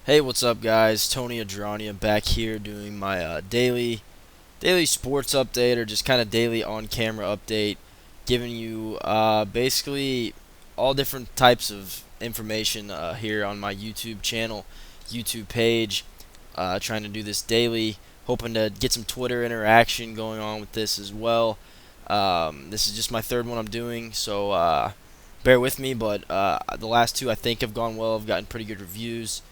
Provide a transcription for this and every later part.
Hey, what's up, guys? Tony Adragna back here doing my daily sports update, or just kind of daily on-camera update, giving you basically all different types of information here on my YouTube channel, YouTube page. Trying to do this daily, hoping to get some Twitter interaction going on with this as well. This is just my third one I'm doing, so bear with me. But the last two I think have gone well. I've gotten pretty good reviews.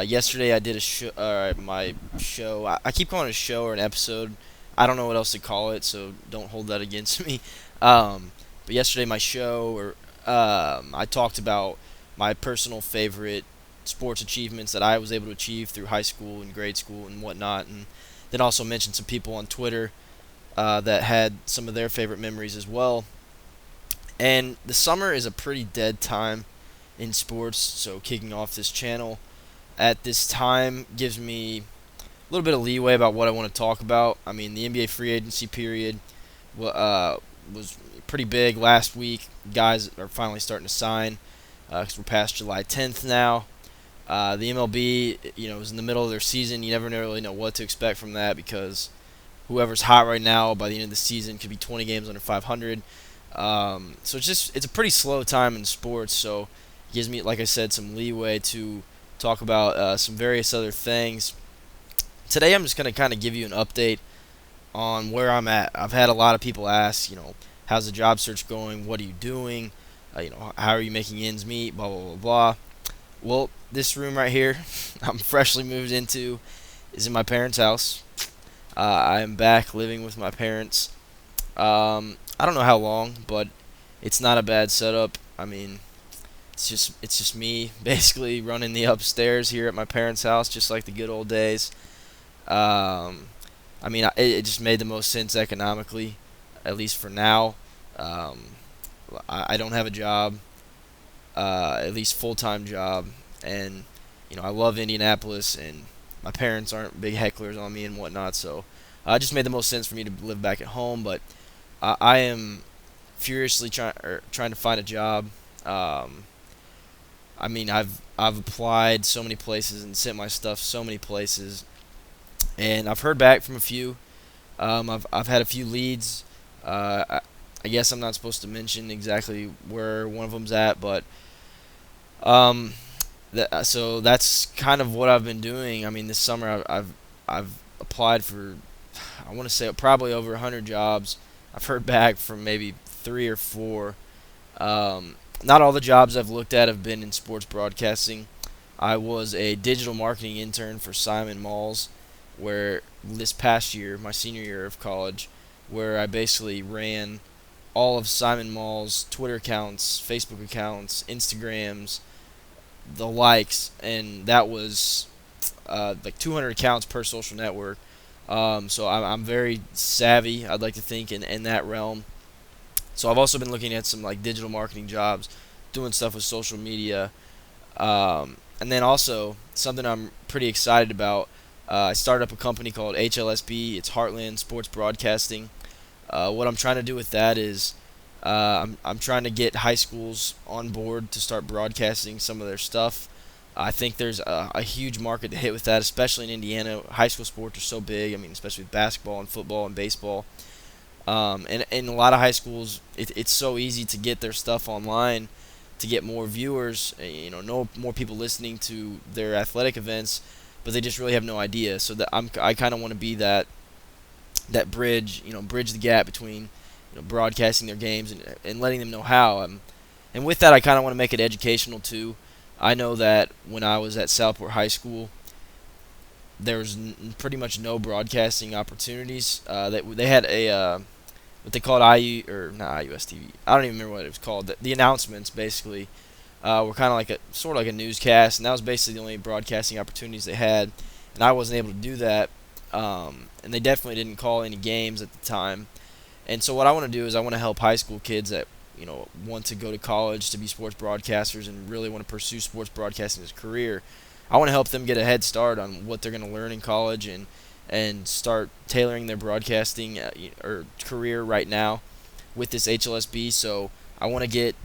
Yesterday I did a show, my show. I keep calling it a show or an episode. I don't know what else to call it, so don't hold that against me. But yesterday my show, or I talked about my personal favorite sports achievements that I was able to achieve through high school and grade school and whatnot, and then also mentioned some people on Twitter that had some of their favorite memories as well. And the summer is a pretty dead time in sports, so kicking off this channel at this time gives me a little bit of leeway about what I want to talk about. I mean, the NBA free agency period was pretty big last week. Guys are finally starting to sign because we're past July 10th now. The MLB, is in the middle of their season. You never really know what to expect from that because whoever's hot right now by the end of the season could be 20 games under 500. So it's a pretty slow time in sports. So it gives me, like I said, some leeway to talk about some various other things. Today I'm just going to kind of give you an update on where I'm at. I've had a lot of people ask, how's the job search going? What are you doing? How are you making ends meet? Blah, blah, blah, blah. Well, this room right here, I'm freshly moved into, is in my parents' house. I am back living with my parents. I don't know how long, but it's not a bad setup. I mean, it's just me basically running the upstairs here at my parents' house, just like the good old days. Um, I mean, it just made the most sense economically, at least for now. Um, I don't have a job, at least full-time job, and I love Indianapolis, and my parents aren't big hecklers on me and whatnot, so it just made the most sense for me to live back at home. But I am furiously trying to find a job. Um, I mean, I've applied so many places and sent my stuff so many places, and I've heard back from a few. I've had a few leads. I guess I'm not supposed to mention exactly where one of them's at, but um, so that's kind of what I've been doing. I mean, this summer I've applied for, I want to say, probably over 100 jobs. I've heard back from maybe three or four. Not all the jobs I've looked at have been in sports broadcasting. I was a digital marketing intern for Simon Malls, where this past year, my senior year of college, where I basically ran all of Simon Mall's Twitter accounts, Facebook accounts, Instagrams, the likes, and that was like 200 accounts per social network. So I'm very savvy, I'd like to think, in that realm. So I've also been looking at some like digital marketing jobs, doing stuff with social media, and then also something I'm pretty excited about. I started up a company called HLSB. It's Heartland Sports Broadcasting. What I'm trying to do with that is I'm trying to get high schools on board to start broadcasting some of their stuff. I think there's a huge market to hit with that, especially in Indiana. High school sports are so big. I mean, especially with basketball and football and baseball. And in a lot of high schools, it's so easy to get their stuff online, to get more viewers. No more people listening to their athletic events, but they just really have no idea. So that I kind of want to be that bridge, bridge the gap between broadcasting their games and letting them know how. And with that, I kind of want to make it educational too. I know that when I was at Southport High School, there was pretty much no broadcasting opportunities. They had a what they called IU, or not IUS TV. I don't even remember what it was called. The announcements basically were kind of like a sort of like a newscast, and that was basically the only broadcasting opportunities they had. And I wasn't able to do that. And they definitely didn't call any games at the time. And so what I want to do is I want to help high school kids that want to go to college to be sports broadcasters and really want to pursue sports broadcasting as a career. I want to help them get a head start on what they're going to learn in college and start tailoring their broadcasting or career right now with this HLSB. So I want to get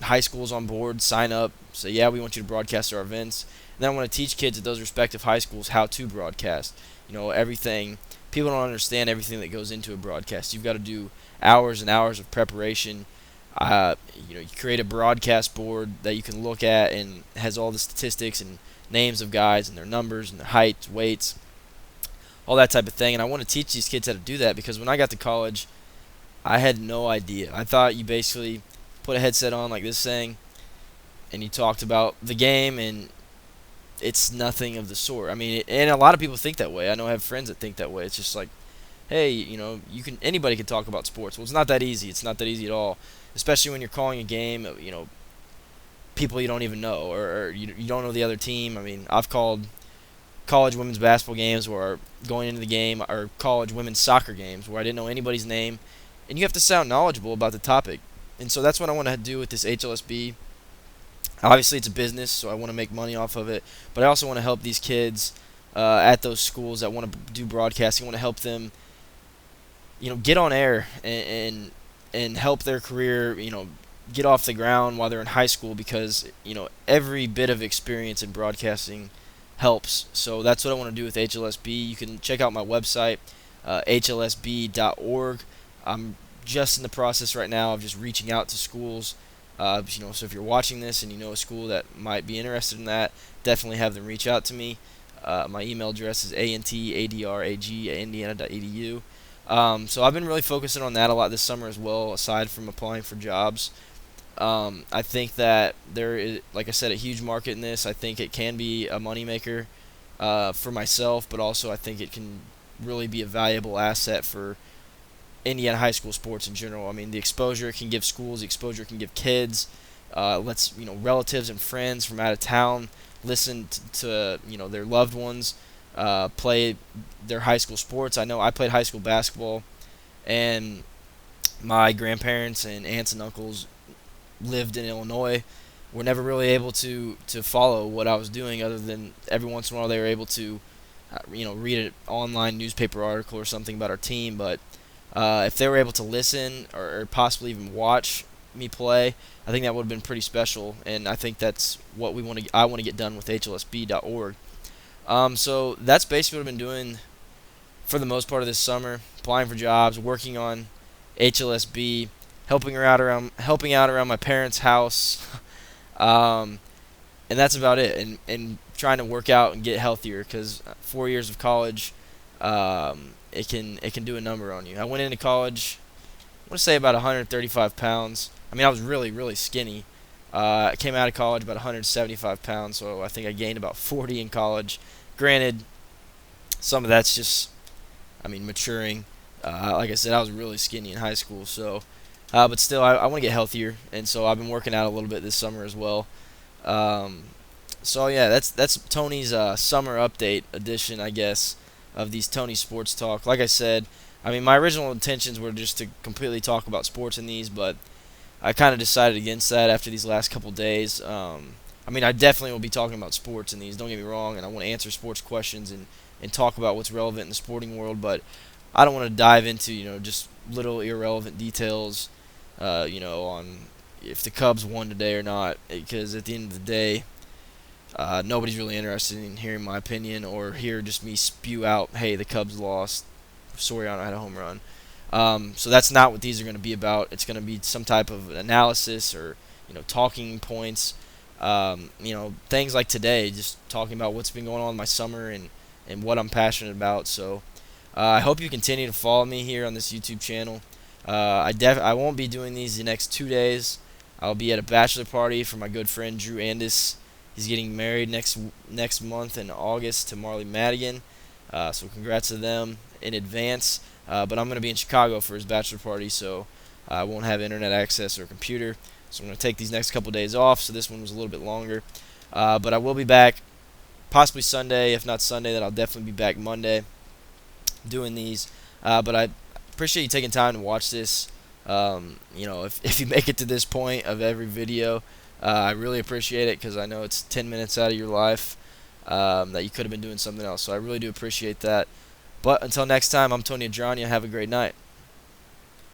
high schools on board, sign up, say, yeah, we want you to broadcast our events. And then I want to teach kids at those respective high schools how to broadcast. Everything. People don't understand everything that goes into a broadcast. You've got to do hours and hours of preparation. You create a broadcast board that you can look at and has all the statistics and names of guys and their numbers and their heights, weights, all that type of thing. And I want to teach these kids how to do that because when I got to college, I had no idea. I thought you basically put a headset on like this thing and you talked about the game, and it's nothing of the sort. I mean, and a lot of people think that way. I know I have friends that think that way. It's just like, hey, anybody can talk about sports. Well, it's not that easy. It's not that easy at all, especially when you're calling a game. People you don't even know, or you don't know the other team. I mean, I've called college women's basketball games where going into the game, or college women's soccer games where I didn't know anybody's name, and you have to sound knowledgeable about the topic. And so that's what I want to do with this HLSB. Obviously, it's a business, so I want to make money off of it, but I also want to help these kids at those schools that want to do broadcasting. I want to help them, get on air and help their career, get off the ground while they're in high school, because every bit of experience in broadcasting helps. So that's what I want to do with HLSB. You can check out my website, hlsb.org. I'm just in the process right now of just reaching out to schools. So if you're watching this and you know a school that might be interested in that, definitely have them reach out to me. My email address is antadrag@indiana.edu. So I've been really focusing on that a lot this summer as well, aside from applying for jobs. I think that there is, like I said, a huge market in this. I think it can be a moneymaker for myself, but also I think it can really be a valuable asset for Indiana high school sports in general. I mean, the exposure it can give schools, the exposure it can give kids, lets relatives and friends from out of town listen to their loved ones play their high school sports. I know I played high school basketball, and my grandparents and aunts and uncles lived in Illinois. Were never really able to follow what I was doing, other than every once in a while they were able to read an online newspaper article or something about our team. But if they were able to listen or possibly even watch me play, I think that would have been pretty special, and I think that's what I want to get done with HLSB.org. So that's basically what I've been doing for the most part of this summer: applying for jobs, working on HLSB, helping out around my parents' house, and that's about it. And trying to work out and get healthier, because 4 years of college, it can do a number on you. I went into college, I want to say about 135 pounds. I mean, I was really, really skinny. I came out of college about 175 pounds, so I think I gained about 40 in college. Granted, some of that's just, maturing. Like I said, I was really skinny in high school, so, but still, I want to get healthier, and so I've been working out a little bit this summer as well. So yeah, that's Tony's summer update edition, I guess, of these Tony Sports Talk. Like I said, my original intentions were just to completely talk about sports in these, but I kind of decided against that after these last couple days. I definitely will be talking about sports in these, don't get me wrong, and I want to answer sports questions and talk about what's relevant in the sporting world, but I don't want to dive into, just little irrelevant details, on if the Cubs won today or not, because at the end of the day, nobody's really interested in hearing my opinion or hear just me spew out, hey, the Cubs lost, Soriano had a home run. So that's not what these are going to be about. It's going to be some type of analysis or talking points. Things like today, just talking about what's been going on in my summer and what I'm passionate about. So I hope you continue to follow me here on this YouTube channel. I won't be doing these the next 2 days. I'll be at a bachelor party for my good friend Drew Andis. He's getting married next month in August to Marley Madigan. So congrats to them in advance. But I'm going to be in Chicago for his bachelor party, so I won't have internet access or computer. So I'm going to take these next couple days off, so this one was a little bit longer. But I will be back possibly Sunday. If not Sunday, then I'll definitely be back Monday doing these. But I appreciate you taking time to watch this. If you make it to this point of every video, I really appreciate it, because I know it's 10 minutes out of your life that you could have been doing something else. So I really do appreciate that. But until next time, I'm Tony Adragna. Have a great night.